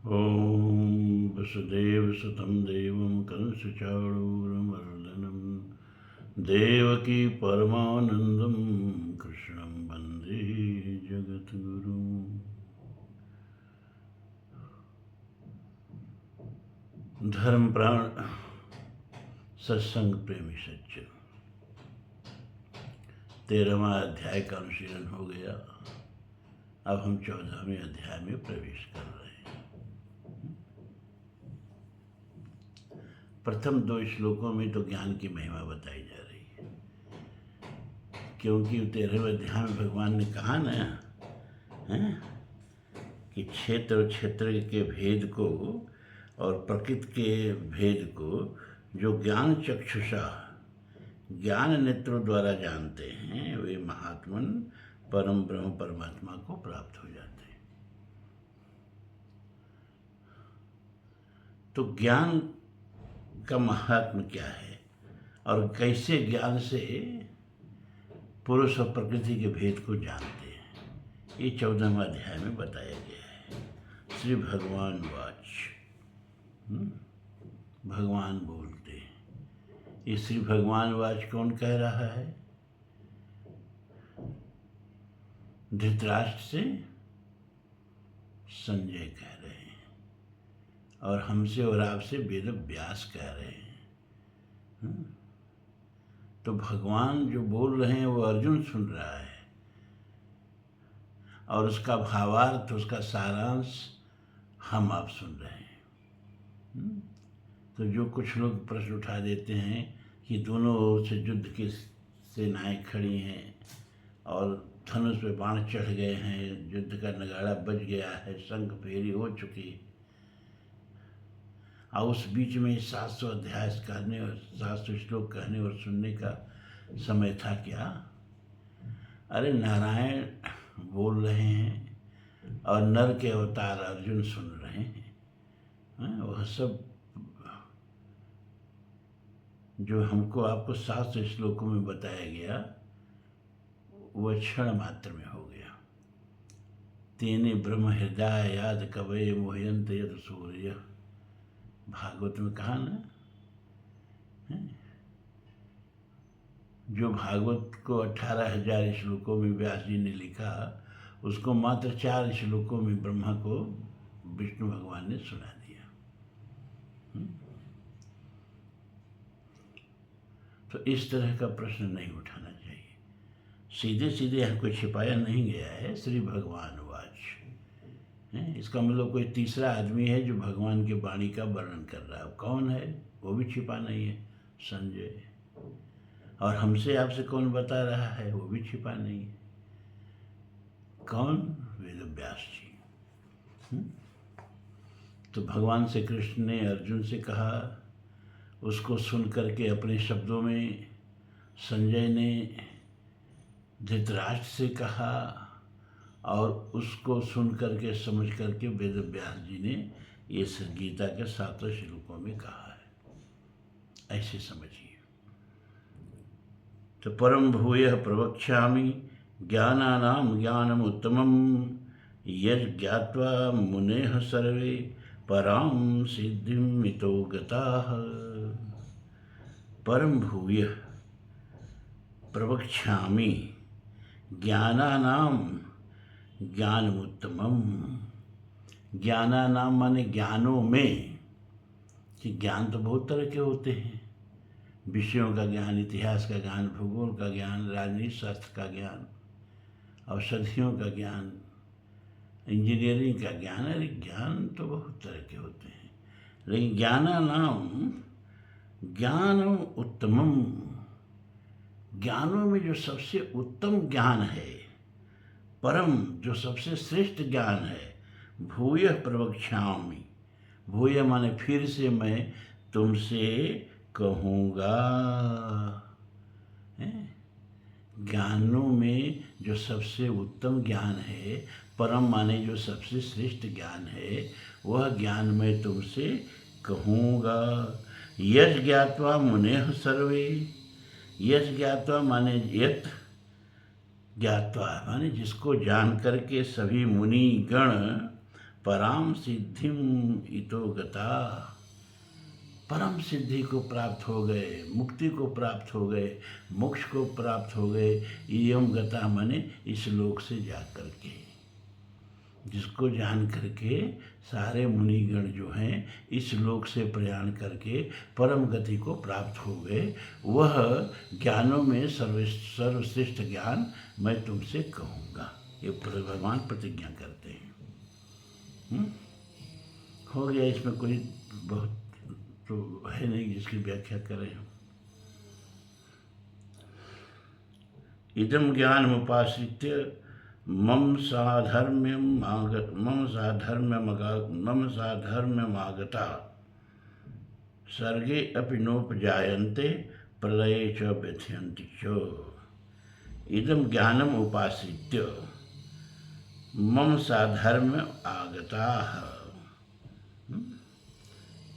ॐ वसुदेवसुतं देवं कंसचाणूरमर्दनं देवकी परमानन्दं कृष्णं वन्दे जगद्गुरुम्। धर्म प्राण सत्संग प्रेमी सज्जन, 13वां अध्याय का अनुशीलन हो गया। अब हम 14वें अध्याय में प्रवेश कर रहे हैं। प्रथम 2 श्लोकों में तो ज्ञान की महिमा बताई जा रही है, क्योंकि 13वें अध्याय में भगवान ने कहा ना कि क्षेत्र और क्षेत्र के भेद को और प्रकृति के भेद को जो ज्ञान चक्षुषा ज्ञान नेत्रों द्वारा जानते हैं वे महात्मन परम ब्रह्म परमात्मा को प्राप्त हो जाते हैं। तो ज्ञान का महात्म क्या है और कैसे ज्ञान से पुरुष और प्रकृति के भेद को जानते हैं, ये 14वां अध्याय में बताया गया है। श्री भगवान वाच, भगवान बोलते हैं। ये श्री भगवान वाच कौन कह रहा है? धृतराष्ट्र से संजय कह रहे हैं और हमसे और आपसे वेद व्यास कह रहे हैं। तो भगवान जो बोल रहे हैं वो अर्जुन सुन रहा है और उसका भावार्थ, उसका सारांश हम आप सुन रहे हैं। तो जो कुछ लोग प्रश्न उठा देते हैं कि दोनों ओर से युद्ध की सेनाएं खड़ी हैं और धनुष पे बाण चढ़ गए हैं, युद्ध का नगाड़ा बज गया है, शंख फेरी हो चुकी, और उस बीच में 700 अध्याय कहने और 700 श्लोक कहने और सुनने का समय था क्या? अरे नारायण बोल रहे हैं और नर के अवतार अर्जुन सुन रहे हैं। वह सब जो हमको आपको 700 श्लोकों में बताया गया वह क्षण मात्र में हो गया। तेने ब्रह्म हृदय याद कवये मोहयंत यद सूर्य, भागवत में कहा ना, जो भागवत को 18,000 श्लोकों में व्यास जी ने लिखा, उसको मात्र 4 श्लोकों में ब्रह्मा को विष्णु भगवान ने सुना दिया। तो इस तरह का प्रश्न नहीं उठाना चाहिए। सीधे सीधे यहाँ कोई छिपाया नहीं गया है। श्री भगवान वाच, इसका मतलब कोई तीसरा आदमी है जो भगवान की वाणी का वर्णन कर रहा है। कौन है? वो भी छिपा नहीं है, संजय। और हमसे आपसे कौन बता रहा है? वो भी छिपा नहीं है। कौन? वेद व्यास जी। तो भगवान श्री कृष्ण ने अर्जुन से कहा, उसको सुन करके अपने शब्दों में संजय ने धृतराष्ट्र से कहा और उसको सुन करके समझ करके वेद व्यास जी ने ये गीता के 7 श्लोकों में कहा है। ऐसे समझिए। तो परम भूयः प्रवक्ष्यामि ज्ञानानां ज्ञानम् उत्तमं यद् ज्ञात्वा मुनेः सर्वे परां सिद्धिं मितो गताः। परम भूयः प्रवक्ष्यामि ज्ञानानां ज्ञानमुत्तमम्। ज्ञानानाम माने ज्ञानों में, कि ज्ञान तो बहुत तरह के होते हैं। विषयों का ज्ञान, इतिहास का ज्ञान, भूगोल का ज्ञान, राजनीति शास्त्र का ज्ञान, औषधियों का ज्ञान, इंजीनियरिंग का ज्ञान। अरे ज्ञान तो बहुत तरह के होते हैं, लेकिन ज्ञानानाम ज्ञानम उत्तमम, ज्ञानों में जो सबसे उत्तम ज्ञान है, परम जो सबसे श्रेष्ठ ज्ञान है, भूयः प्रवक्ष्यामि। भूय माने फिर से मैं तुमसे कहूँगा। ज्ञानों में जो सबसे उत्तम ज्ञान है, परम माने जो सबसे श्रेष्ठ ज्ञान है, वह ज्ञान मैं तुमसे कहूँगा। यत् ज्ञात्वा मुनेः सर्वे, यत् ज्ञात्वा माने यत् ज्ञात्वा माने जिसको जान करके सभी मुनि गण पराम सिद्धिम इतो गता, परम सिद्धि को प्राप्त हो गए, मुक्ति को प्राप्त हो गए, मोक्ष को प्राप्त हो गए। इयम गता माने इस लोक से जा करके, जिसको जान करके सारे मुनिगण जो हैं इस लोक से प्रयाण करके परम गति को प्राप्त हो गए, वह ज्ञानों में सर्वश्रेष्ठ ज्ञान मैं तुमसे कहूँगा। ये भगवान प्रतिज्ञा करते हैं। हो गया, इसमें कोई बहुत तो है नहीं जिसकी व्याख्या करें। इदम ज्ञानमुपाश्रित्य मम साधर्म्यमागता सर्गे अपि नोपजायन्ते प्रलये च व्यथयन्ति च। इदम ज्ञानम उपाश्रित्य मम साधर्म्य आगताः,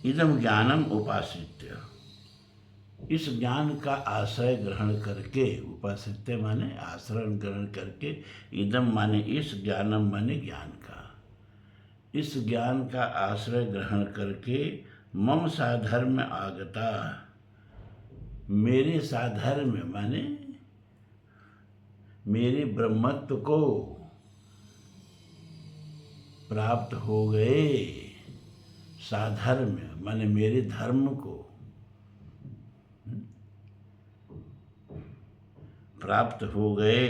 इदम ज्ञानम उपाश्रित्य, इस ज्ञान का आश्रय ग्रहण करके, उपाश्रित्य माने आश्रय ग्रहण करके, इदम माने इस, ज्ञानम माने ज्ञान का, इस ज्ञान का आश्रय ग्रहण करके मम साधर्म्य आगता, मेरे साधर्म्य माने मेरे ब्रह्मत्व को प्राप्त हो गए, साधर्म्य माने मेरे धर्म को प्राप्त हो गए,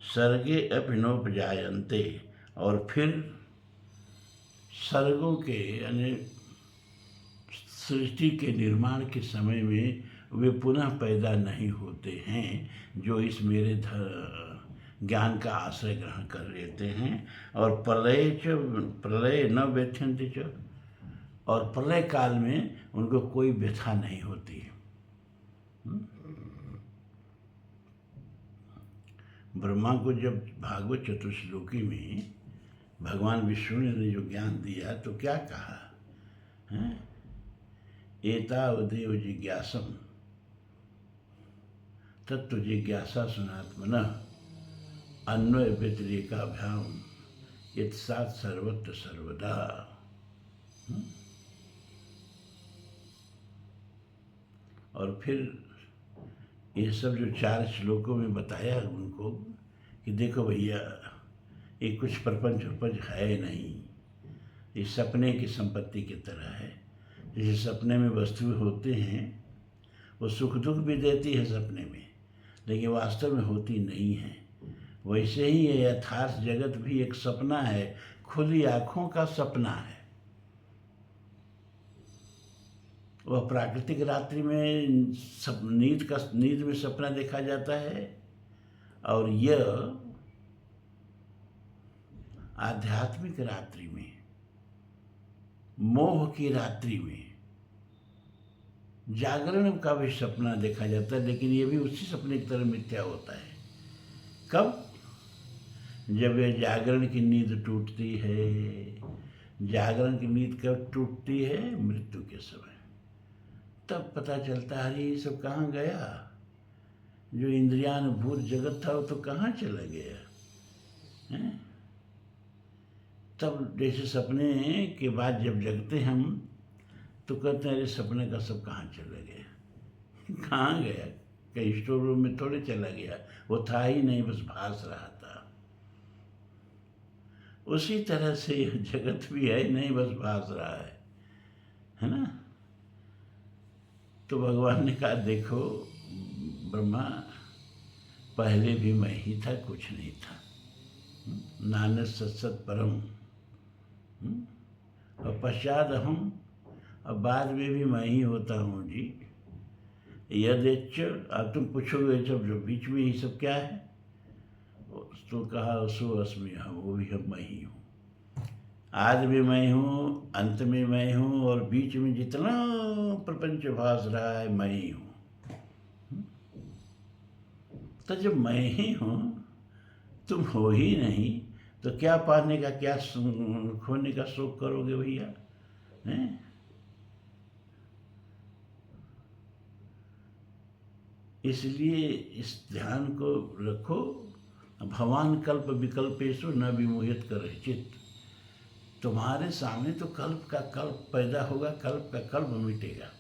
सर्गे अपि नोपजायन्ते, और फिर सर्गों के यानी सृष्टि के निर्माण के समय में वे पुनः पैदा नहीं होते हैं, जो इस मेरे ज्ञान का आश्रय ग्रहण कर लेते हैं। और प्रलय न व्यथयन्ति च, और प्रलय काल में उनको कोई व्यथा नहीं होती। ब्रह्मा को जब भागवत चतुश्लोकी में भगवान विष्णु ने जो ज्ञान दिया तो क्या कहा है? एतावदेव जिज्ञासम तत्व जिज्ञासा सुनात्मनः अन्वय व्यतिरेकाभ्याम यत्सात् सर्वत्र सर्वदा। और फिर ये सब जो 4 श्लोकों में बताया उनको कि देखो भैया, ये कुछ प्रपंच है नहीं, ये सपने की संपत्ति की तरह है। जैसे सपने में वस्तुएं होते हैं, वो सुख दुख भी देती है सपने में, लेकिन वास्तव में होती नहीं है। वैसे ही ये यथार्थ जगत भी एक सपना है, खुली आँखों का सपना है। वह प्राकृतिक रात्रि में नींद में सपना देखा जाता है, और यह आध्यात्मिक रात्रि में, मोह की रात्रि में जागरण का भी सपना देखा जाता है, लेकिन ये भी उसी सपने की तरह मिथ्या होता है। कब? जब यह जागरण की नींद टूटती है। जागरण की नींद कब टूटती है? मृत्यु के समय। तब पता चलता है अरे ये सब कहाँ गया, जो इंद्रियानुभूत जगत था वो तो कहाँ चला गया है? तब जैसे सपने के बाद जब जगते हम तो कहते हैं अरे सपने का सब कहाँ चला गया। कहाँ गया? कहीं स्टोर रूम में थोड़े चला गया, वो था ही नहीं, बस भास रहा था। उसी तरह से यह जगत भी है नहीं, बस भास रहा है ना। तो भगवान ने कहा देखो ब्रह्मा, पहले भी मैं ही था, कुछ नहीं था। नानक सत्सत परम, और पश्चात हम, अब बाद में भी मैं ही होता हूँ जी। यदेच, अब तुम पूछोगे जब जो बीच में ही सब क्या है, तो कहा सो अस्मि हम, वो भी हम मैं ही हूँ। आज भी मैं हूँ, अंत में मैं हूँ, और बीच में जितना प्रपंच भास रहा है मैं ही हूँ। तो जब मैं ही हूँ, तुम हो ही नहीं, तो क्या पाने का, क्या खोने का शोक करोगे भैया, हैं? इसलिए इस ध्यान को रखो, भवान कल्प विकल्पेशु न विमोहित कर चित्त। तुम्हारे सामने तो कल्प का कल्प पैदा होगा, कल्प का कल्प मिटेगा।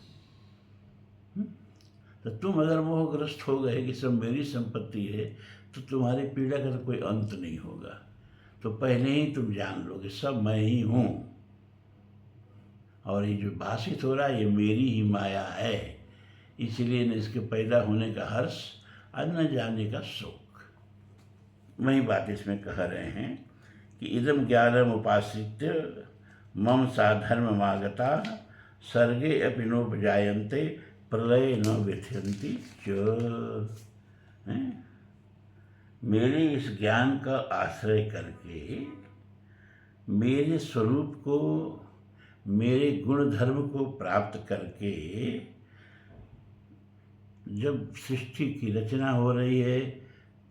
तो तुम अगर मोहग्रस्त हो गए कि सब मेरी संपत्ति है, तो तुम्हारी पीड़ा का तो कोई अंत नहीं होगा। तो पहले ही तुम जान लोगे सब मैं ही हूँ, और ये जो भाषित हो रहा है ये मेरी ही माया है, इसलिए न इसके पैदा होने का हर्ष और न जाने का शोक। वही बात इसमें कह रहे हैं कि इदम ज्ञानम उपाश्रित्य मम साधर्ममागता सर्गे अपि नोपजायन्ते प्रलय न व्यथयन्ति च। मेरे इस ज्ञान का आश्रय करके मेरे स्वरूप को, मेरे गुण धर्म को प्राप्त करके जब सृष्टि की रचना हो रही है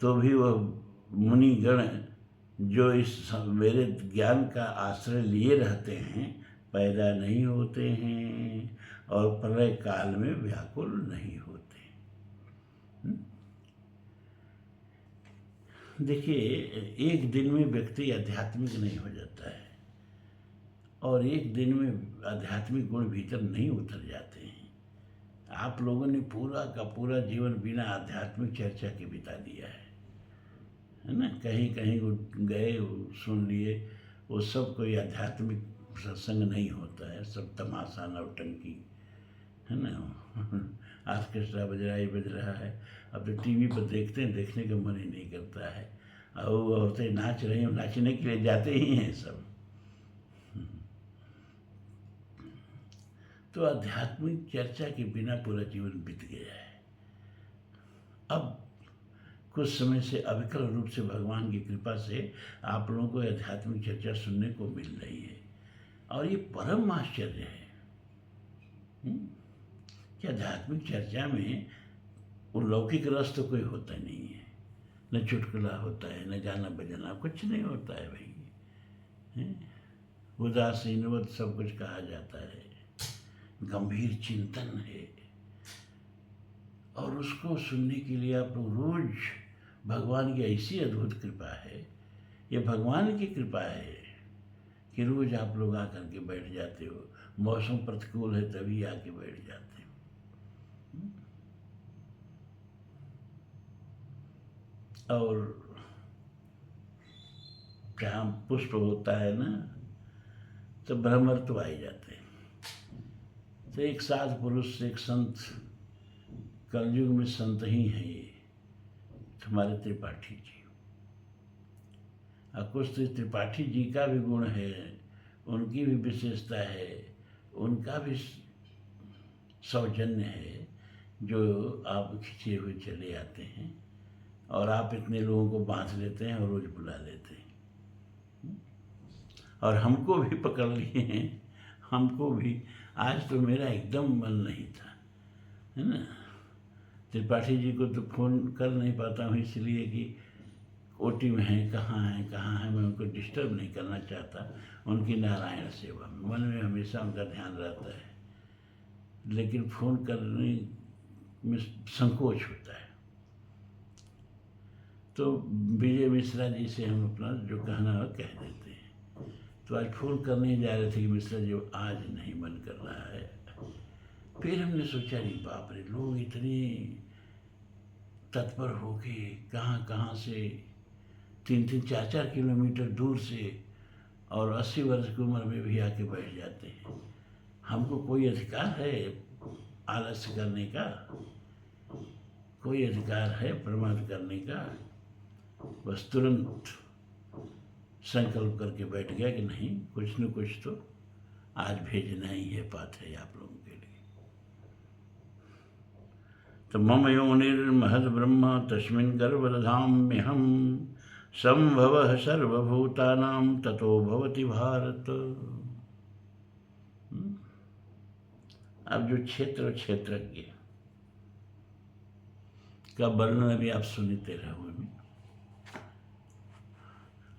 तो भी वह मुनिगण जो इस मेरे ज्ञान का आश्रय लिए रहते हैं पैदा नहीं होते हैं और प्रलय काल में व्याकुल नहीं होते। देखिए, एक दिन में व्यक्ति आध्यात्मिक नहीं हो जाता है और एक दिन में आध्यात्मिक गुण भीतर नहीं उतर जाते हैं। आप लोगों ने पूरा का पूरा जीवन बिना आध्यात्मिक चर्चा के बिता दिया है ना। कहीं कहीं गए, सुन लिए, वो सब कोई आध्यात्मिक सत्संग नहीं होता है, सब तमाशा नौटंकी है ना। ऑर्केस्ट्रा बज रहा है, ये बज रहा है। अब तो टीवी पर देखते हैं, देखने का मन ही नहीं करता है। और वो औरतें नाच रही हैं, नाचने के लिए जाते ही हैं सब। तो आध्यात्मिक चर्चा के बिना पूरा जीवन बीत गया है। अब कुछ समय से अविकल रूप से भगवान की कृपा से आप लोगों को आध्यात्मिक चर्चा सुनने को मिल रही है और ये परम आश्चर्य है कि आध्यात्मिक चर्चा में वो लौकिक रस तो कोई होता नहीं है, न चुटकुला होता है, न गाना बजाना, कुछ नहीं होता है भाई। उदासीनवत सब कुछ कहा जाता है, गंभीर चिंतन है। और उसको सुनने के लिए आप लोग रोज, भगवान की ऐसी अद्भुत कृपा है, ये भगवान की कृपा है कि रोज आप लोग आकर के बैठ जाते हो। मौसम प्रतिकूल है तभी आके बैठ जाते हो। और जहाँ पुष्प होता है ना, तो भ्रमर तो आ ही जाते हैं। तो एक साध पुरुष, एक संत, कलयुग में संत ही हैं ये हमारे त्रिपाठी जी। और कुछ तो त्रिपाठी जी का भी गुण है, उनकी भी विशेषता है, उनका भी सौजन्य है जो आप खींचे हुए चले आते हैं और आप इतने लोगों को बांध लेते हैं और रोज बुला लेते हैं। और हमको भी पकड़ लिए हैं, हमको भी। आज तो मेरा एकदम मन नहीं था, है ना। त्रिपाठी जी को तो फ़ोन कर नहीं पाता हूँ इसलिए कि ओटी में हैं, कहाँ हैं, मैं उनको डिस्टर्ब नहीं करना चाहता। उनकी नारायण सेवा में मन में हमेशा उनका ध्यान रहता है, लेकिन फ़ोन करने में संकोच होता है। तो विजय मिश्रा जी से हम अपना जो कहना है कह देते हैं। तो आज फ़ोन करने जा रहे थे कि मिश्रा जी आज नहीं मन कर रहा है। फिर हमने सोचा नहीं, बाप रे, लोग इतने तत्पर हो के कहाँ कहाँ से 3-3, 4-4 किलोमीटर दूर से और 80 वर्ष की उम्र में भी आके बैठ जाते हैं। हमको कोई अधिकार है आलस्य करने का? कोई अधिकार है प्रमाद करने का? बस तुरंत संकल्प करके बैठ गया कि नहीं, कुछ न कुछ तो आज भेजना ही है पाथे आप लोगों के लिए। तो मम योनिर्महद् ब्रह्म तस्मिन् गर्भदधाम्यहं संभवः सर्वभूतानां ततो भवति भारत। अब जो क्षेत्रज्ञ का वर्णन अभी आप सुनते रहोगे,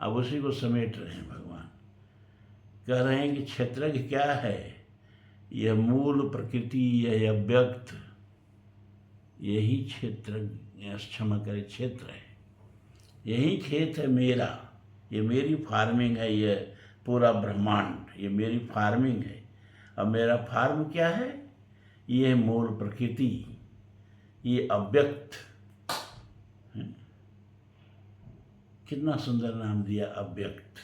अब उसी को समेट रहे हैं भगवान। कह रहे हैं कि क्षेत्रज्ञ क्या है? यह मूल प्रकृति, यह अव्यक्त, यही क्षेत्र, क्षमा करे, क्षेत्र है। यही खेत है मेरा, ये मेरी फार्मिंग है, ये पूरा ब्रह्मांड ये मेरी फार्मिंग है। अब मेरा फार्म क्या है? ये है मूल प्रकृति, ये अव्यक्त। कितना सुंदर नाम दिया, अव्यक्त।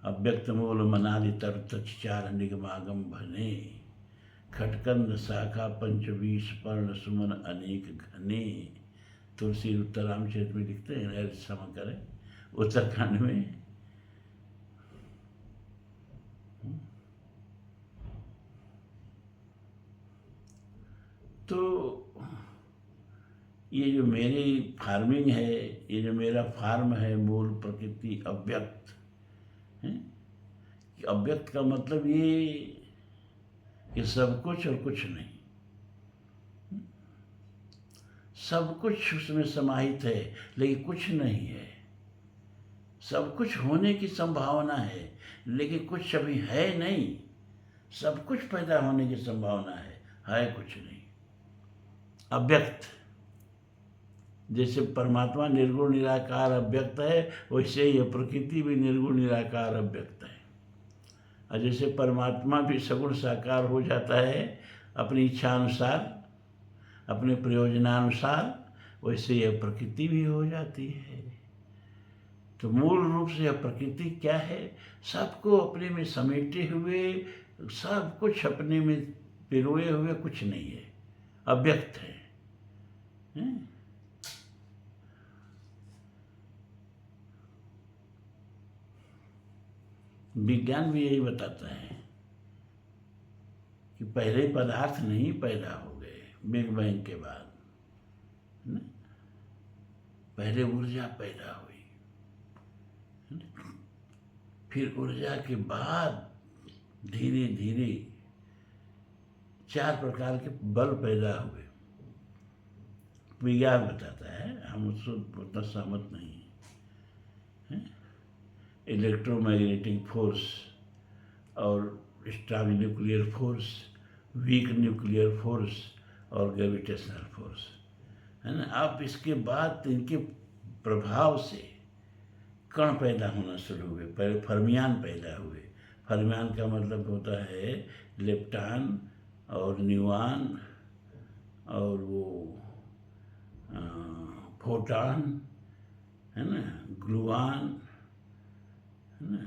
अव्यक्त मूल मनादि तरतच चार निगमागम भने, खटकंद शाखा पंचवीस पर्ण सुमन अनेक घने। तुलसी उत्तरामचरित में लिखते हैं, क्षमा करें, उत्तरकांड में। तो ये जो मेरी फार्मिंग है, ये जो मेरा फार्म है, मूल प्रकृति अव्यक्त है। अव्यक्त का मतलब ये कि सब कुछ और कुछ नहीं, सब कुछ उसमें समाहित है लेकिन कुछ नहीं है। सब कुछ होने की संभावना है लेकिन कुछ अभी है नहीं। सब कुछ पैदा होने की संभावना है कुछ नहीं। अव्यक्त, जैसे परमात्मा निर्गुण निराकार अव्यक्त है, वैसे ही प्रकृति भी निर्गुण निराकार अव्यक्त है। और जैसे परमात्मा भी सगुण साकार हो जाता है अपनी इच्छानुसार, अपने प्रयोजनानुसार, वैसे यह प्रकृति भी हो जाती है। तो मूल रूप से यह प्रकृति क्या है? सबको अपने में समेटे हुए, सब कुछ अपने में पिरोए हुए कुछ नहीं है, अव्यक्त है। विज्ञान भी यही बताता है कि पहले पदार्थ नहीं पैदा हो गए बिग बैंग के बाद, पहले ऊर्जा पैदा हुई, फिर ऊर्जा के बाद धीरे धीरे 4 प्रकार के बल पैदा हुए। विज्ञान बताता है, हम उससे उतना सहमत नहीं हैं। इलेक्ट्रोमैग्नेटिक फोर्स और strong nuclear force, weak nuclear force और ग्रेविटेशनल फोर्स, है ना। अब इसके बाद इनके प्रभाव से कण पैदा होना शुरू हुए। पहले फर्मियान पैदा हुए। फर्मियान का मतलब होता है लेप्टॉन और न्यूऑन और वो फोटॉन, है ना, ग्लूऑन, है ना।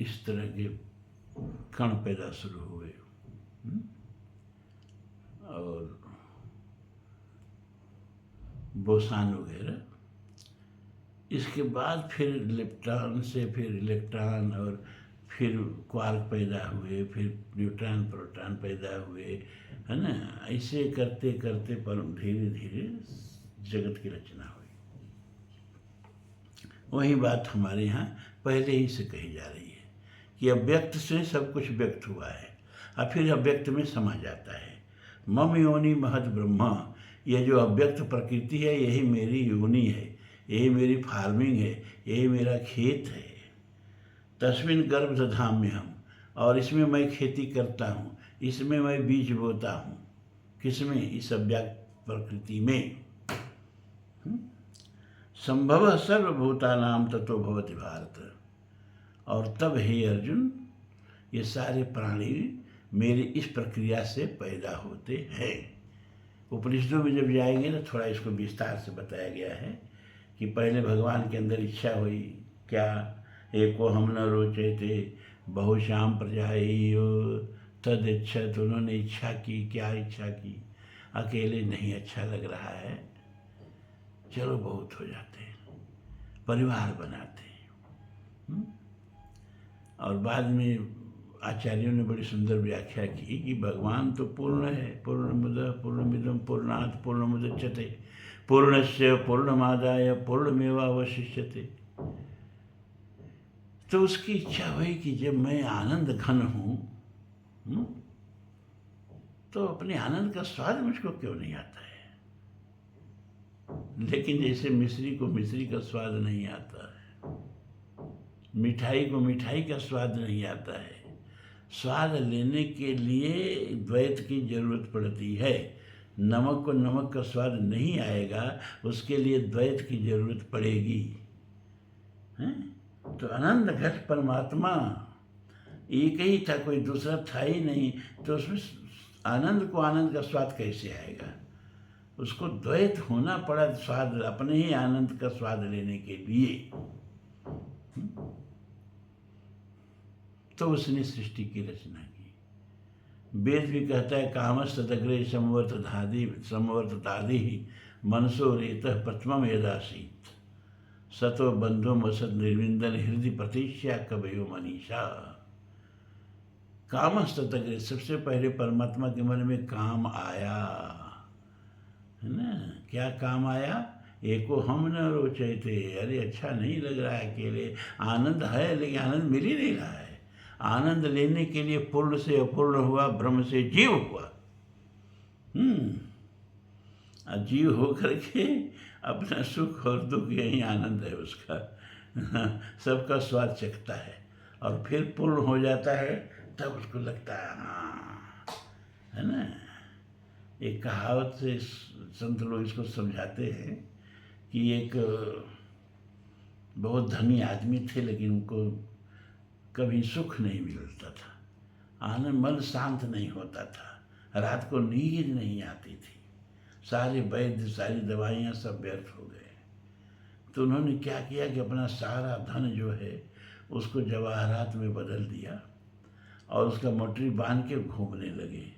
इस तरह के कण पैदा शुरू हुए। और बोसान वगैरह। इसके बाद फिर लेप्टॉन से फिर इलेक्ट्रॉन और फिर क्वार्क पैदा हुए, फिर न्यूट्रॉन प्रोटॉन पैदा हुए, है ना। ऐसे करते करते पर धीरे धीरे जगत की रचना हुई। वही बात हमारे यहाँ पहले ही से कही जा रही है कि अव्यक्त से सब कुछ व्यक्त हुआ है और फिर अव्यक्त में समा जाता है। मम योनि महद ब्रह्मा, यह जो अव्यक्त प्रकृति है यही मेरी योनि है, यही मेरी फार्मिंग है, यही मेरा खेत है। तस्मिन् गर्भ दधाम्य हम, और इसमें मैं खेती करता हूँ, इसमें मैं बीज बोता हूँ। किसमें? इस अव्यक्त प्रकृति में। संभव सर्वभूतानां ततो भवति भारत। और तब हे अर्जुन, ये सारे प्राणी मेरी इस प्रक्रिया से पैदा होते हैं। उपनिषदों में जब जाएंगे ना, थोड़ा इसको विस्तार से बताया गया है कि पहले भगवान के अंदर इच्छा हुई, क्या? एको हम न रोचे थे बहुश्याम प्रजाएयो तद इच्छा। तो उन्होंने इच्छा की। क्या इच्छा की? अकेले नहीं अच्छा लग रहा है, चलो बहुत हो जाते हैं, परिवार बनाते हैं। और बाद में आचार्यों ने बड़ी सुंदर व्याख्या की कि भगवान तो पूर्ण है, पूर्णमुदः पूर्णमिदं पूर्णात् पूर्णमुदच्यते पूर्णस्य पूर्णमादाय पूर्णमेवावशिष्यते। तो उसकी इच्छा हुई कि जब मैं आनंद घन हूँ तो अपने आनंद का स्वाद मुझको क्यों नहीं आता है। लेकिन जैसे मिश्री को मिश्री का स्वाद नहीं आता है, मिठाई को मिठाई का स्वाद नहीं आता है। स्वाद लेने के लिए द्वैत की जरूरत पड़ती है। नमक को नमक का स्वाद नहीं आएगा, उसके लिए द्वैत की जरूरत पड़ेगी। हैं? तो आनंद घट परमात्मा एक ही था, कोई दूसरा था ही नहीं, तो उसमें आनंद को आनंद का स्वाद कैसे आएगा? उसको द्वैत होना पड़ा स्वाद, अपने ही आनंद का स्वाद लेने के लिए। तो उसने सृष्टि की रचना की। वेद भी कहता है कामस्तदग्रे समवर्ततादि मनसो रेतः प्रथमम यदासीत सतो बंधु मसद निर्विंदन हृदय प्रतीक्षा कवयो मनीषा। कामस्तदग्रे, सबसे पहले परमात्मा के मन में काम आया, है ना? क्या काम आया? एको हम न रोचते, अरे अच्छा नहीं लग रहा है अकेले, आनंद है लेकिन आनंद मिल ही नहीं रहा है। आनंद लेने के लिए पूर्ण से अपूर्ण हुआ, ब्रह्म से जीव हुआ। जीव हो करके अपना सुख और दुख यही आनंद है उसका, सबका स्वाद चखता है, और फिर पूर्ण हो जाता है तब उसको लगता है हाँ, है ना? एक कहावत से संत लोग इसको समझाते हैं कि एक बहुत धनी आदमी थे, लेकिन उनको कभी सुख नहीं मिलता था, आनंद, मन शांत नहीं होता था, रात को नींद नहीं आती थी, सारे वैद्य सारी दवाइयाँ सब व्यर्थ हो गए। तो उन्होंने क्या किया कि अपना सारा धन जो है उसको जवाहरात में बदल दिया और उसका मोटरी बांध के घूमने लगे।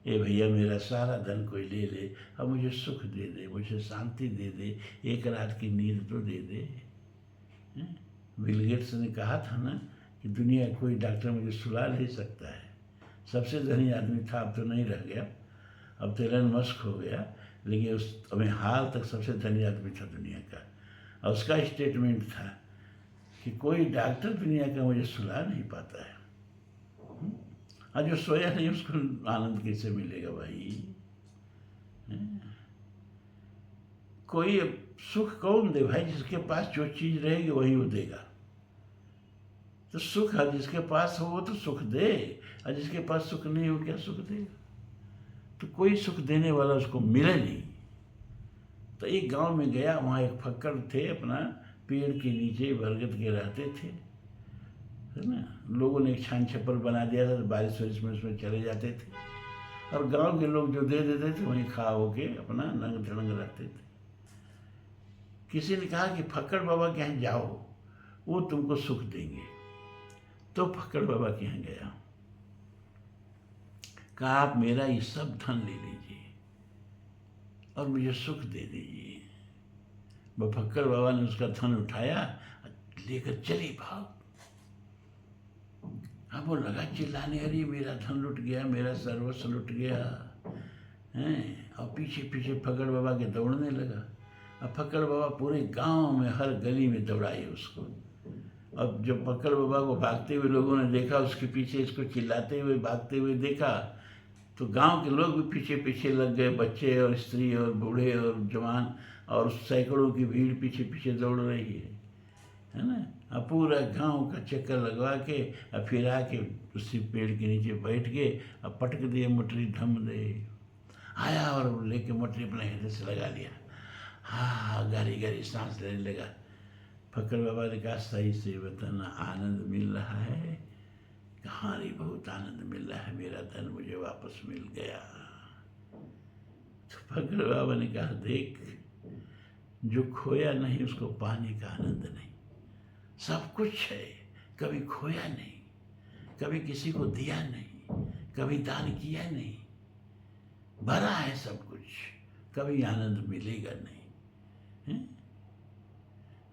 ए भैया, मेरा सारा धन कोई ले ले, अब मुझे सुख दे दे, मुझे शांति दे दे, एक रात की नींद तो दे दे। बिल गेट्स ने कहा था ना कि दुनिया कोई डॉक्टर मुझे सुला नहीं सकता है। सबसे धनी आदमी था, अब तो नहीं रह गया, अब तो एलन मस्क हो गया, लेकिन उस अभी हाल तक सबसे धनी आदमी था दुनिया का। और उसका स्टेटमेंट था कि कोई डॉक्टर दुनिया का मुझे सुला नहीं पाता है। और जो सोया नहीं उसको आनंद कैसे मिलेगा भाई? कोई सुख कौन दे भाई? जिसके पास जो चीज़ रहेगी वही वो देगा। तो सुख है, जिसके पास हो वो तो सुख दे, और जिसके पास सुख नहीं हो क्या सुख देगा? तो कोई सुख देने वाला उसको मिले नहीं। तो एक गांव में गया, वहाँ एक फक्कड़ थे, अपना पेड़ के नीचे बरगद के रहते थे, है ना? लोगों ने एक छान छप्पर बना दिया था, तो बारिश वारिश में उसमें चले जाते थे, और गांव के लोग जो दे देते थे वहीं खा हो के अपना नंग धड़ंग रहते थे। किसी ने कहा कि फक्कड़ बाबा के यहाँ जाओ, वो तुमको सुख देंगे। तो फक्कड़ बाबा के यहाँ गया, कहा आप मेरा ये सब धन ले लीजिए और मुझे सुख दे दीजिए। वो फक्कड़ बाबा ने उसका धन उठाया, लेकर चली भाग। अब वो लगा चिल्लाने, अरे मेरा धन लुट गया, मेरा सर्वस्व लुट गया हैं। और पीछे पीछे फक्कड़ बाबा के दौड़ने लगा। अब फक्कड़ बाबा पूरे गांव में हर गली में दौड़ाए उसको। अब जब फक्कड़ बाबा को भागते हुए लोगों ने देखा, उसके पीछे इसको चिल्लाते हुए भागते हुए देखा, तो गांव के लोग भी पीछे पीछे लग गए, बच्चे और स्त्री और बूढ़े और जवान, और सैकड़ों की भीड़ पीछे पीछे दौड़ रही है ना? अब पूरा गांव का चक्कर लगवा के अब फिर आके उसी पेड़ के नीचे बैठ के अब पटक दिए मोटरी, धम दे आया और लेके मोटरी अपने हृदय से लगा लिया। हाँ, गहरी गहरी सांस लेने लगा। फक्कड़ बाबा ने कहा, सही से बताना, आनंद मिल रहा है? कहाँ रे, बहुत आनंद मिल रहा है, मेरा धन मुझे वापस मिल गया। तो फक्कड़ बाबा ने कहा, देख, जो खोया नहीं उसको पाने का आनंद नहीं। सब कुछ है, कभी खोया नहीं, कभी किसी को दिया नहीं, कभी दान किया नहीं, भरा है सब कुछ, कभी आनंद मिलेगा नहीं है?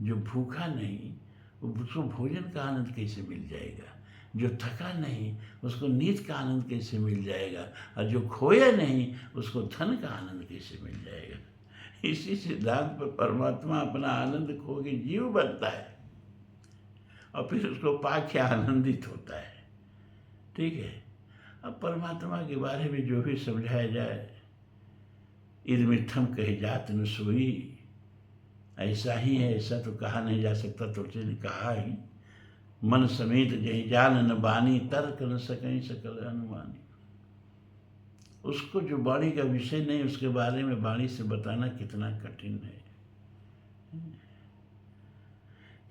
जो भूखा नहीं उसको भोजन का आनंद कैसे मिल जाएगा? जो थका नहीं उसको नींद का आनंद कैसे मिल जाएगा? और जो खोया नहीं उसको धन का आनंद कैसे मिल जाएगा? इसी सिद्धांत पर परमात्मा अपना आनंद खो के जीव बनता है और फिर उसको पाके आनंदित होता है। ठीक है? अब परमात्मा के बारे में जो भी समझाया जाए, इदमित्थम कही जात न सोई, ऐसा ही है, ऐसा तो कहा नहीं जा सकता। तुलसी ने कहा ही, मन समेत जही जान न बानी, तर्क न सकें सकल अनुमानी। उसको जो वाणी का विषय नहीं, उसके बारे में वाणी से बताना कितना कठिन है।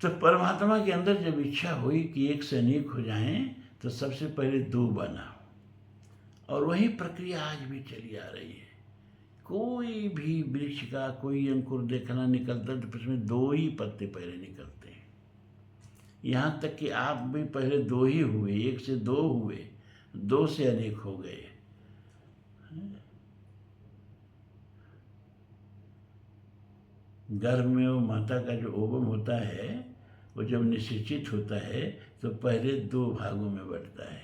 तो परमात्मा के अंदर जब इच्छा हुई कि एक से अनेक हो जाएं, तो सबसे पहले दो बना, और वही प्रक्रिया आज भी चली आ रही है। कोई भी वृक्ष का कोई अंकुर देखना निकलता है तो उसमें दो ही पत्ते पहले निकलते हैं। यहाँ तक कि आप भी पहले दो ही हुए, एक से दो हुए, दो से अनेक हो गए। गर्भ में वो माता का जो ओवम होता है, वो जब निषेचित होता है तो पहले दो भागों में बंटता है।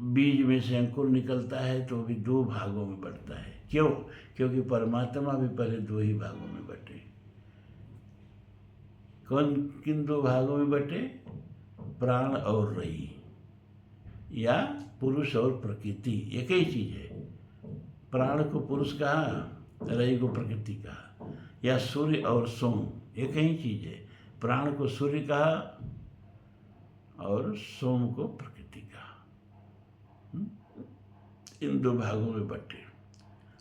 बीज में से अंकुर निकलता है तो भी दो भागों में बंटता है। क्यों? क्योंकि परमात्मा भी पहले दो ही भागों में बटे। कौन किन दो भागों में बटे? प्राण और रई, या पुरुष और प्रकृति, एक ही चीज है। प्राण को पुरुष कहा, रई को प्रकृति कहा, या सूर्य और सोम एक ही चीज है। प्राण को सूर्य कहा और सोम को प्रकृति कहा। इन दो भागों में बटे,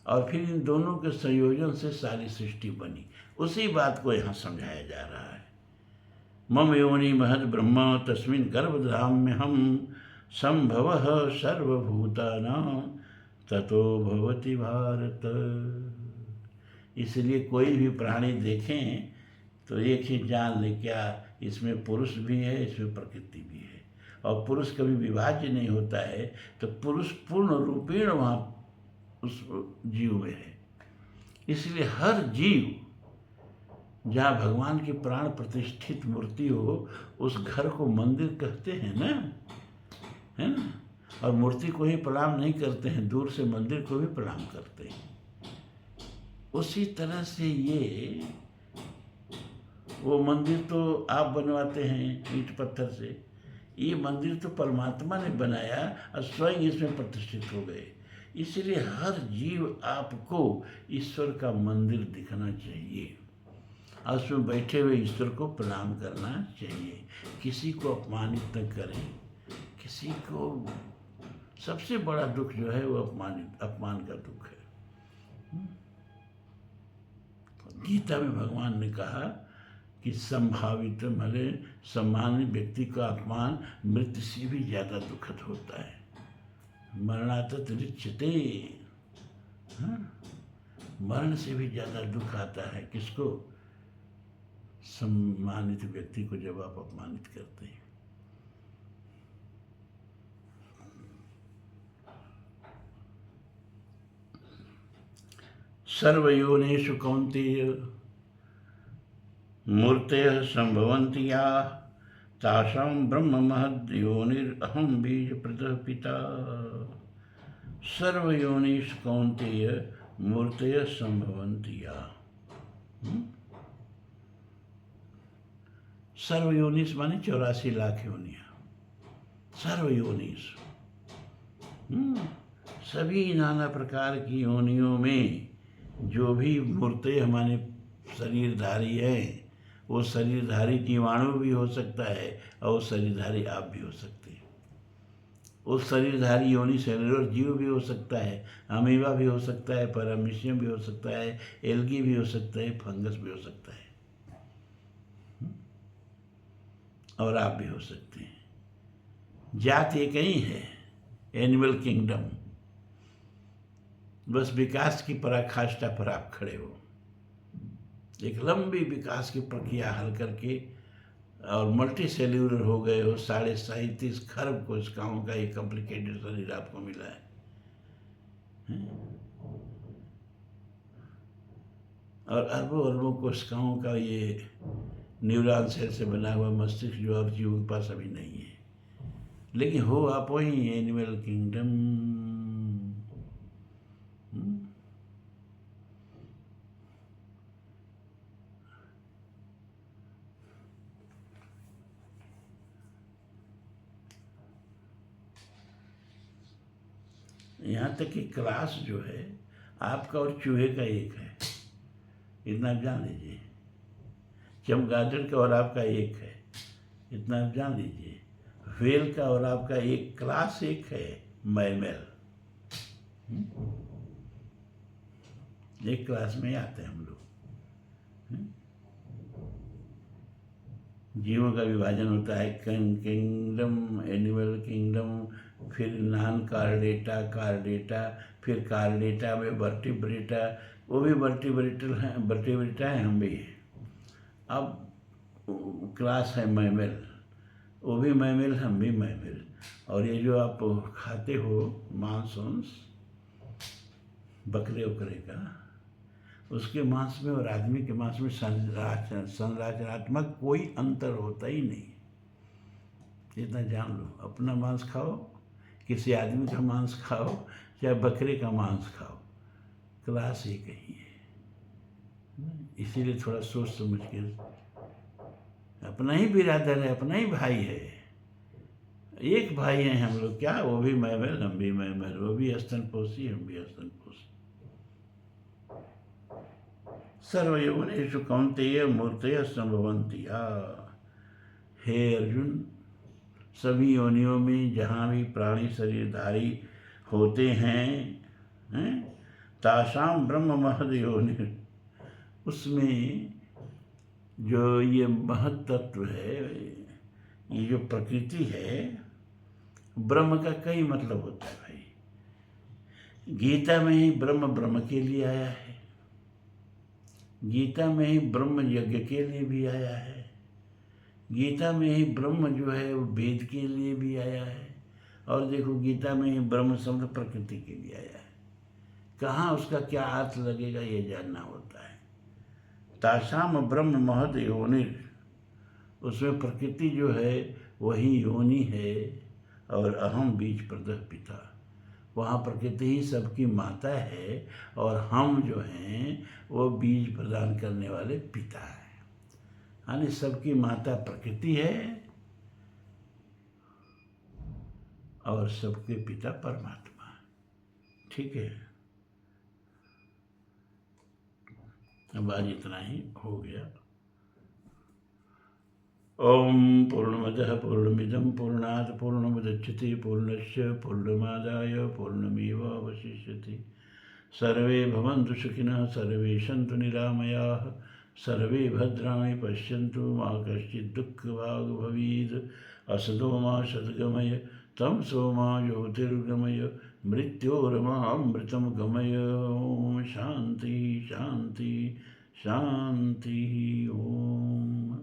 और फिर इन दोनों के संयोजन से सारी सृष्टि बनी। उसी बात को यहाँ समझाया जा रहा है। मम योनि महद ब्रह्म तस्मिन् गर्भधाम्यहं संभवः सर्वभूतानां ततो भवति भारत। इसलिए कोई भी प्राणी देखें तो एक ही जान ले, क्या इसमें पुरुष भी है, इसमें प्रकृति भी है। और पुरुष कभी विभाज्य नहीं होता है, तो पुरुष पूर्ण रूपेण वहाँ उस जीव में है। इसलिए हर जीव जहाँ भगवान की प्राण प्रतिष्ठित मूर्ति हो, उस घर को मंदिर कहते हैं ना, है ना। और मूर्ति को ही प्रणाम नहीं करते हैं, दूर से मंदिर को भी प्रणाम करते हैं। उसी तरह से ये वो मंदिर तो आप बनवाते हैं ईंट पत्थर से, ये मंदिर तो परमात्मा ने बनाया और स्वयं इसमें प्रतिष्ठित हो गए। इसलिए हर जीव आपको ईश्वर का मंदिर दिखना चाहिए, और उसमें बैठे हुए ईश्वर को प्रणाम करना चाहिए। किसी को अपमानित न करें। किसी को, सबसे बड़ा दुख जो है वो अपमान का दुख है। गीता में भगवान ने कहा कि संभावित भले सम्मानित व्यक्ति का अपमान मृत्यु से भी ज़्यादा दुखद होता है। मरणातत रिच्यते, मरण से भी ज़्यादा दुख आता है किसको? सम्मानित व्यक्ति को जब आप अपमानित करते हैं। सर्वयोनिषु कौन्तेय मूर्तयः सम्भवन्ति याः तासां ब्रह्म महद् योनिरहं बीजप्रदः पिता। सर्वयोनिषु कौन्तेय मूर्तयः सम्भवन्ति याः। सर्वयोनिष माने 84 लाख योनियाँ। सर्वयोनिष, सभी नाना प्रकार की योनियों में जो भी मूर्तें हमारे शरीरधारी हैं, वो शरीरधारी जीवाणु भी हो सकता है और वो शरीरधारी आप भी हो सकते हैं। उस शरीरधारी योनि सेलुलर जीव भी हो सकता है, अमीबा भी हो सकता है, पैरामीशियम भी हो सकता है, एल्गी भी हो सकता है, फंगस भी हो सकता है, और आप भी हो सकते हैं। जात एक ही है, एनिमल किंगडम। बस विकास की पराकाष्ठा पर आप खड़े हो। एक लंबी विकास की प्रक्रिया हल करके और मल्टी सेल्यूलर हो गए हो। 37.5 खरब कोशिकाओं का एक कॉम्प्लिकेटेड शरीर आपको मिला है। और अरबों अरबों कोशिकाओं का ये न्यूरॉन सेल से बना हुआ मस्तिष्क जो अब जीवों के पास अभी नहीं है, लेकिन हो आप वही एनिमल किंगडम। यहाँ तक कि क्लास जो है आपका और चूहे का एक है, इतना आप जान लीजिए। चमगादड़ का और आपका एक है, इतना आप जान लीजिए। व्हेल का और आपका एक क्लास एक है, मैमल। एक क्लास में आते हैं हम लोग। जीवों का विभाजन होता है, किंगडम, एनिमल किंगडम, फिर नॉन कार्डेटा, कार्डेटा, फिर कार्डेटा में वर्टिब्रेटा, वो भी वर्टिब्रेटल हैं, वर्टिब्रेटा है, हम भी हैं। अब क्लास है मैमल, वो भी मैमल, हम भी मैमल। और ये जो आप खाते हो मांस वांस बकरे उकरे का, उसके मांस में और आदमी के मांस में संरचनात्मक कोई अंतर होता ही नहीं। इतना जान लो, अपना मांस खाओ, किसी आदमी का मांस खाओ, चाहे बकरे का मांस खाओ, क्लास एक ही है। इसीलिए थोड़ा सोच समझ के, अपना ही बिरादर है, अपना ही भाई है, एक भाई हैं हम लोग, क्या वो भी मैमल हम भी मैमल, वो भी स्तनपोषी हम भी स्तनपोषी। सर्वयौवनेषु कौन्तेय मूर्तयः सम्भवन्ति। हे अर्जुन, सभी योनियों में जहाँ भी प्राणी शरीरधारी होते हैं, तासाम ब्रह्म महद योनि, उसमें जो ये महत तत्व है, ये जो प्रकृति है, ब्रह्म का कई मतलब होता है भाई। गीता में ही ब्रह्म ब्रह्म के लिए आया है, गीता में ही ब्रह्म यज्ञ के लिए भी आया है, गीता में ही ब्रह्म जो है वो वेद के लिए भी आया है, और देखो गीता में ही ब्रह्म शब्द प्रकृति के लिए आया है। कहाँ उसका क्या अर्थ लगेगा ये जानना होता है। तासाम ब्रह्म महद योनिर, उसमें प्रकृति जो है वही योनि है, और अहम बीज प्रदः पिता, वहाँ प्रकृति ही सबकी माता है, और हम जो हैं वो बीज प्रदान करने वाले पिता हैं। यानी सबकी माता प्रकृति है और सबके पिता परमात्मा। ठीक है, अब आज इतना ही हो गया। ओम पूर्णमदः पूर्णमिदं पूर्णात् पूर्णमुदच्यते पूर्णस्य पूर्णमादाय पूर्णमेवावशिष्यते। सर्वे भवन्तु सुखिनः, सर्वे सन्तु निरामयाः, सर्वे भद्राणि पश्यन्तु, मा कश्चित् दुःखभाग् भवेत्। असतो मा सद्गमय, तमसो मा ज्योतिर्गमय, मृत्योर्मामृतं गमय। ओम शान्ति शान्ति शान्ति। ओम।